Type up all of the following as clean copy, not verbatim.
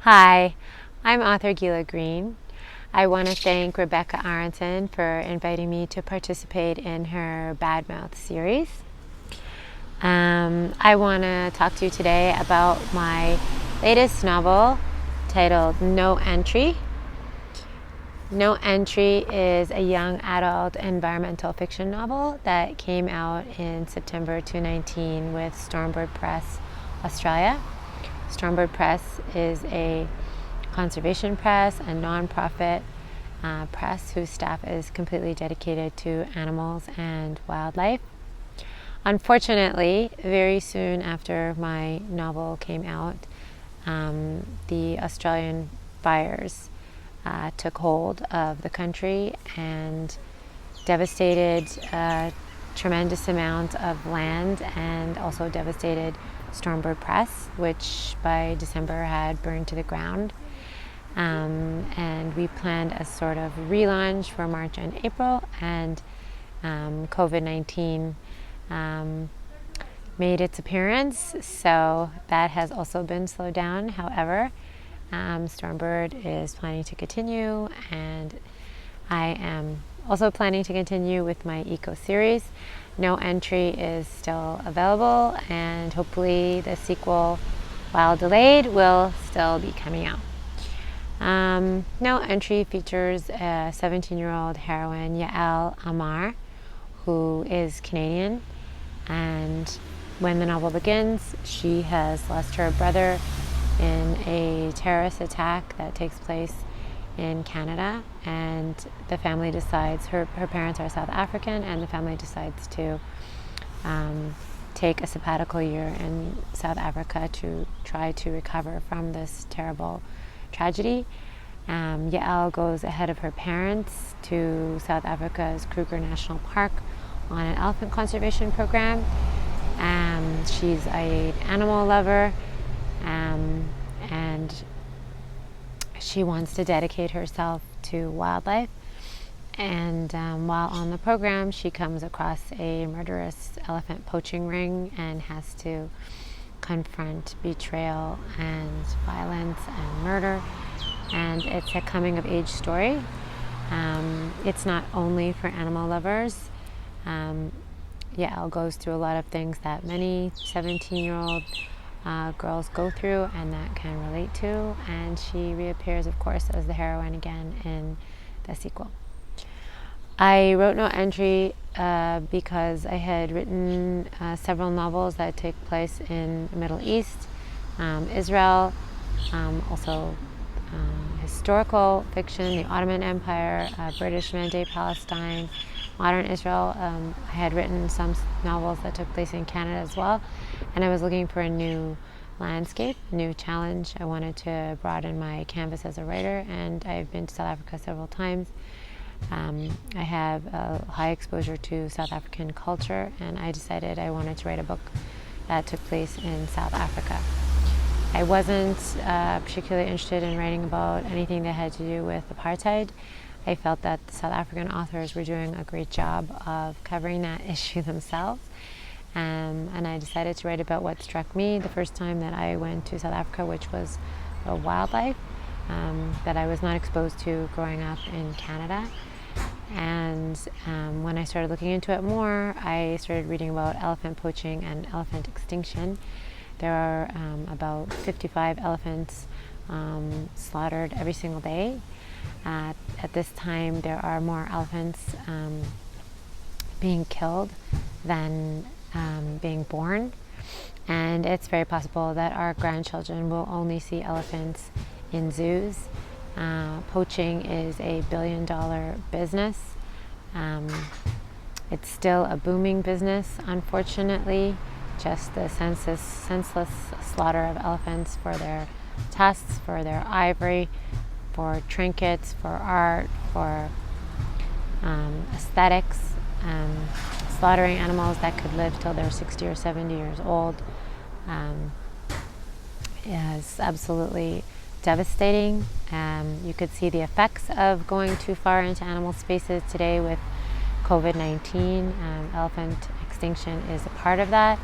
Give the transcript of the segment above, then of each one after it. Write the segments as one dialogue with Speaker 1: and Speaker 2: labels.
Speaker 1: Hi, I'm author Gila Green. I want to thank Rebecca Aronson for inviting me to participate in her Badmouth series. I want to talk to you today about my latest novel titled No Entry. No Entry is a young adult environmental fiction novel that came out in September 2019 with Stormbird Press Australia. Stormbird Press is a conservation press, a non-profit press whose staff is completely dedicated to animals and wildlife. Unfortunately, very soon after my novel came out, the Australian fires took hold of the country and devastated a tremendous amount of land and also devastated Stormbird Press, which by December had burned to the ground. And we planned a sort of relaunch for March and April, and COVID-19 made its appearance, so that has also been slowed down. However, Stormbird is planning to continue, and I am also planning to continue with my eco series. No Entry is still available, and hopefully the sequel, while delayed, will still be coming out. No Entry features a 17-year-old heroine, Yael Amar, who is Canadian, and when the novel begins, she has lost her brother in a terrorist attack that takes place in Canada, and the family decides, her parents are South African, and the family decides to take a sabbatical year in South Africa to try to recover from this terrible tragedy. Yael goes ahead of her parents to South Africa's Kruger National Park on an elephant conservation program. She's an animal lover, and she wants to dedicate herself to wildlife. And while on the program, she comes across a murderous elephant poaching ring and has to confront betrayal and violence and murder. And it's a coming-of-age story. It's not only for animal lovers. Yael goes through a lot of things that many 17-year-old girls go through and that can relate to, and she reappears, of course, as the heroine again in the sequel. I wrote No Entry because I had written several novels that take place in the Middle East, Israel, also historical fiction, the Ottoman Empire, British Mandate Palestine, modern Israel. I had written some novels that took place in Canada as well, and I was looking for a new landscape, new challenge. I wanted to broaden my canvas as a writer, and I've been to South Africa several times. I have a high exposure to South African culture, and I decided I wanted to write a book that took place in South Africa. I wasn't particularly interested in writing about anything that had to do with apartheid. I felt that the South African authors were doing a great job of covering that issue themselves. And I decided to write about what struck me the first time that I went to South Africa, which was wildlife that I was not exposed to growing up in Canada. And when I started looking into it more, I started reading about elephant poaching and elephant extinction. There are about 55 elephants slaughtered every single day. At this time, there are more elephants being killed than being born. And it's very possible that our grandchildren will only see elephants in zoos. Poaching is a billion-dollar business. It's still a booming business, unfortunately. Just the senseless slaughter of elephants for their tusks, for their ivory, for trinkets, for art, for aesthetics, slaughtering animals that could live till they're 60 or 70 years old is absolutely devastating. You could see the effects of going too far into animal spaces today with COVID-19. Elephant extinction is a part of that.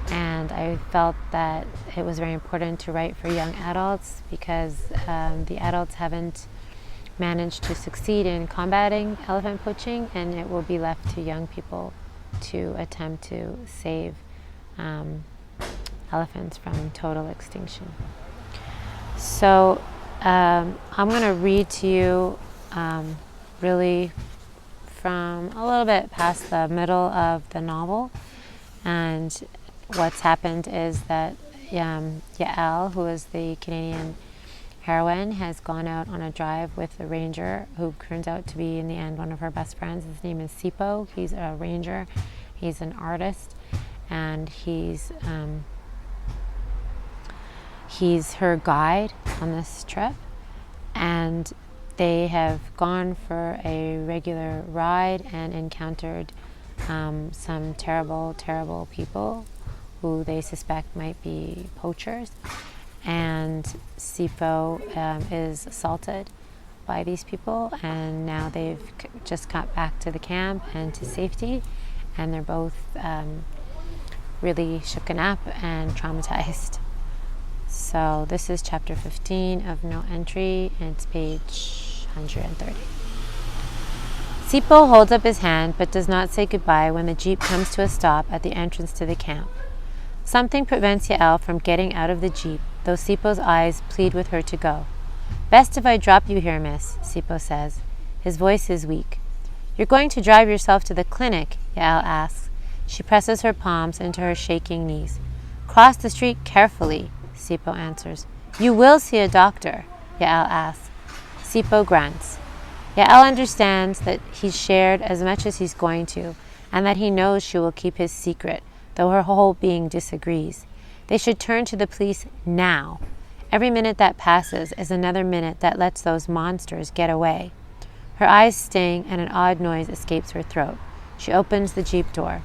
Speaker 1: And I felt that it was very important to write for young adults because the adults haven't managed to succeed in combating elephant poaching, and it will be left to young people to attempt to save elephants from total extinction. So I'm going to read to you really from a little bit past the middle of the novel. And what's happened is that Yael, who is the Canadian heroine, has gone out on a drive with a ranger who turns out to be, in the end, one of her best friends. His name is Sipo. He's a ranger. He's an artist. And he's her guide on this trip. And they have gone for a regular ride and encountered some terrible, terrible people who they suspect might be poachers. And Sipo is assaulted by these people, and now they've just got back to the camp and to safety, and they're both really shooken up and traumatized. So this is chapter 15 of No Entry, and it's page 130. Sipo holds up his hand but does not say goodbye when the jeep comes to a stop at the entrance to the camp. Something prevents Yael from getting out of the jeep, though Sipo's eyes plead with her to go. "Best if I drop you here, miss," Sipo says. His voice is weak. "You're going to drive yourself to the clinic?" Yael asks. She presses her palms into her shaking knees. "Cross the street carefully," Sipo answers. "You will see a doctor?" Yael asks. Sipo grunts. Yael understands that he's shared as much as he's going to, and that he knows she will keep his secret, though her whole being disagrees. They should turn to the police now. Every minute that passes is another minute that lets those monsters get away. Her eyes sting and an odd noise escapes her throat. She opens the jeep door.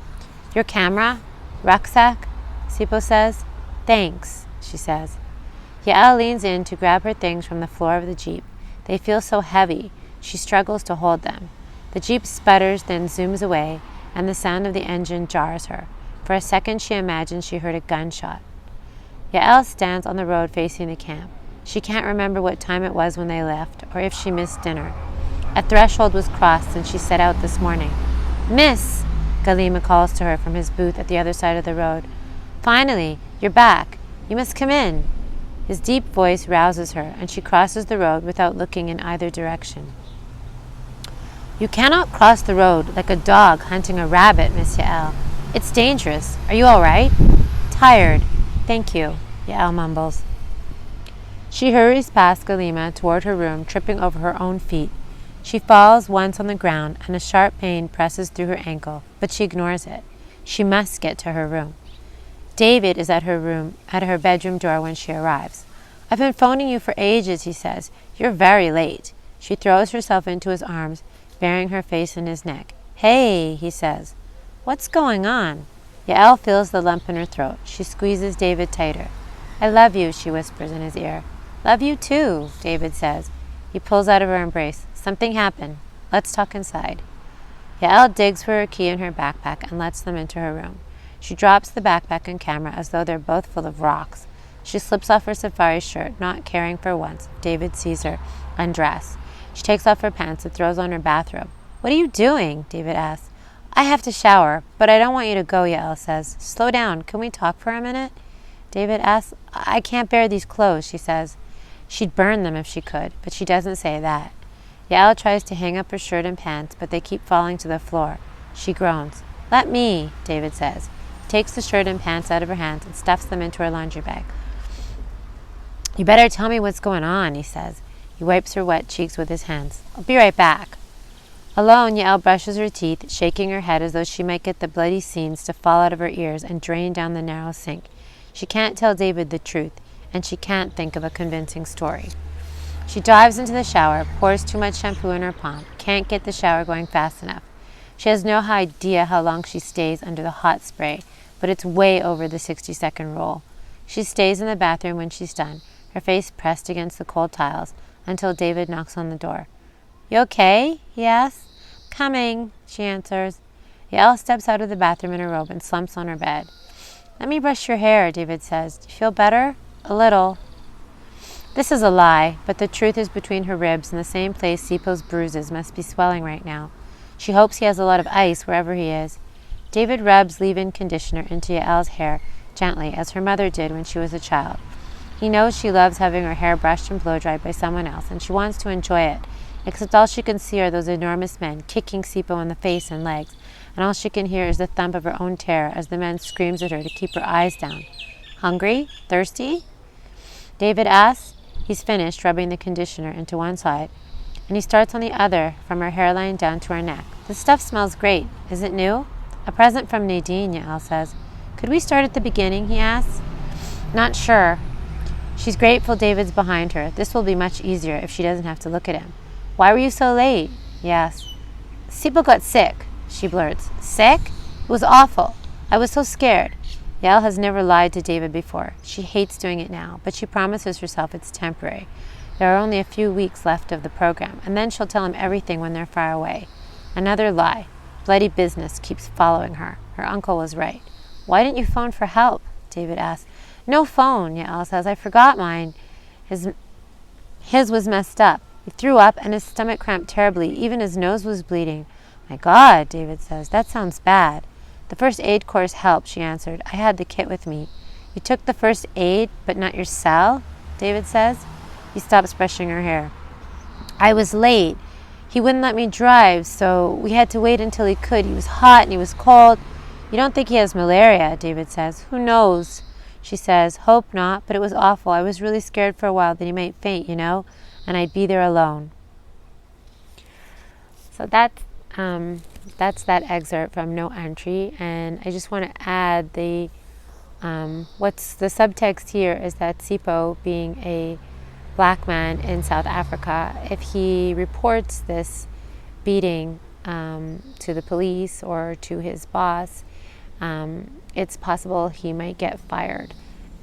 Speaker 1: "Your camera? Rucksack?" Sipo says. "Thanks," she says. Yael leans in to grab her things from the floor of the jeep. They feel so heavy, she struggles to hold them. The jeep sputters, then zooms away, and the sound of the engine jars her. For a second she imagines she heard a gunshot. Yael stands on the road facing the camp. She can't remember what time it was when they left, or if she missed dinner. A threshold was crossed since she set out this morning. "Miss!" Galima calls to her from his booth at the other side of the road. "Finally, you're back. You must come in." His deep voice rouses her, and she crosses the road without looking in either direction. "You cannot cross the road like a dog hunting a rabbit, Miss Yael. It's dangerous. Are you all right?" "Tired. Thank you," Yael mumbles. She hurries past Galima toward her room, tripping over her own feet. She falls once on the ground, and a sharp pain presses through her ankle, but she ignores it. She must get to her room. David is at her bedroom door when she arrives. "I've been phoning you for ages," he says. "You're very late." She throws herself into his arms, burying her face in his neck. "Hey," he says. "What's going on?" Yael feels the lump in her throat. She squeezes David tighter. "I love you," she whispers in his ear. "Love you too," David says. He pulls out of her embrace. "Something happened. Let's talk inside." Yael digs for her key in her backpack and lets them into her room. She drops the backpack and camera as though they're both full of rocks. She slips off her safari shirt, not caring for once David sees her undress. She takes off her pants and throws on her bathrobe. "What are you doing?" David asks. "I have to shower, but I don't want you to go," Yael says. "Slow down. Can we talk for a minute?" David asks. "I can't bear these clothes," she says. She'd burn them if she could, but she doesn't say that. Yael tries to hang up her shirt and pants, but they keep falling to the floor. She groans. "Let me," David says. He takes the shirt and pants out of her hands and stuffs them into her laundry bag. "You better tell me what's going on," he says. He wipes her wet cheeks with his hands. "I'll be right back." Alone, Yael brushes her teeth, shaking her head as though she might get the bloody seams to fall out of her ears and drain down the narrow sink. She can't tell David the truth, and she can't think of a convincing story. She dives into the shower, pours too much shampoo in her palm, can't get the shower going fast enough. She has no idea how long she stays under the hot spray, but it's way over the 60-second rule. She stays in the bathroom when she's done, her face pressed against the cold tiles, until David knocks on the door. "You okay?" he asks. "Coming," she answers. Yael steps out of the bathroom in her robe and slumps on her bed. Let me brush your hair, David says. Do you feel better? A little. This is a lie, but the truth is between her ribs, in the same place Sipo's bruises must be swelling right now. She hopes he has a lot of ice wherever he is. David rubs leave-in conditioner into Yael's hair gently, as her mother did when she was a child. He knows she loves having her hair brushed and blow-dried by someone else, and she wants to enjoy it, except all she can see are those enormous men kicking Sipo in the face and legs, and all she can hear is the thump of her own terror as the man screams at her to keep her eyes down. Hungry? Thirsty? David asks. He's finished rubbing the conditioner into one side, and he starts on the other, from her hairline down to her neck. This stuff smells great. Is it new? A present from Nadine, Yael says. Could we start at the beginning, he asks. Not sure. She's grateful David's behind her. This will be much easier if she doesn't have to look at him. Why were you so late? He asks. Sipo got sick, she blurts. Sick? It was awful. I was so scared. Yael has never lied to David before. She hates doing it now, but she promises herself it's temporary. There are only a few weeks left of the program, and then she'll tell him everything when they're far away. Another lie. Bloody business keeps following her. Her uncle was right. Why didn't you phone for help? David asks. No phone, Yael says. I forgot mine. His was messed up. He threw up and his stomach cramped terribly. Even his nose was bleeding. My God, David says. That sounds bad. The first aid course helped, she answered. I had the kit with me. You took the first aid, but not your cell? David says. He stops brushing her hair. I was late. He wouldn't let me drive, so we had to wait until he could. He was hot and he was cold. You don't think he has malaria, David says. Who knows? She says. Hope not, but it was awful. I was really scared for a while that he might faint, and I'd be there alone. So that's that excerpt from No Entry, and I just want to add what's the subtext here is that Sipo, being a black man in South Africa, if he reports this beating to the police or to his boss, it's possible he might get fired.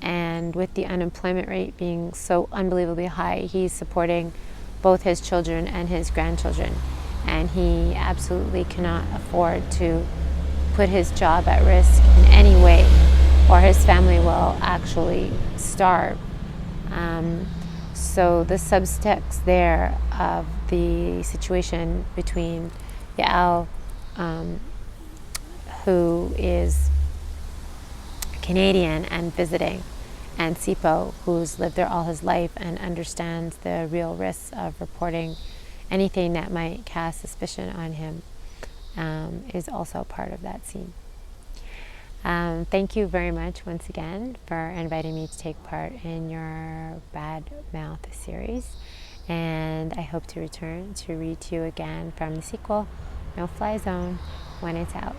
Speaker 1: And with the unemployment rate being so unbelievably high, he's supporting both his children and his grandchildren. And he absolutely cannot afford to put his job at risk in any way, or his family will actually starve. So the subtext there of the situation between Yael, who is Canadian and visiting, and Sipo, who's lived there all his life and understands the real risks of reporting anything that might cast suspicion on him, is also part of that scene. Thank you very much once again for inviting me to take part in your Bad Mouth series, and I hope to return to read to you again from the sequel, No Fly Zone, when it's out.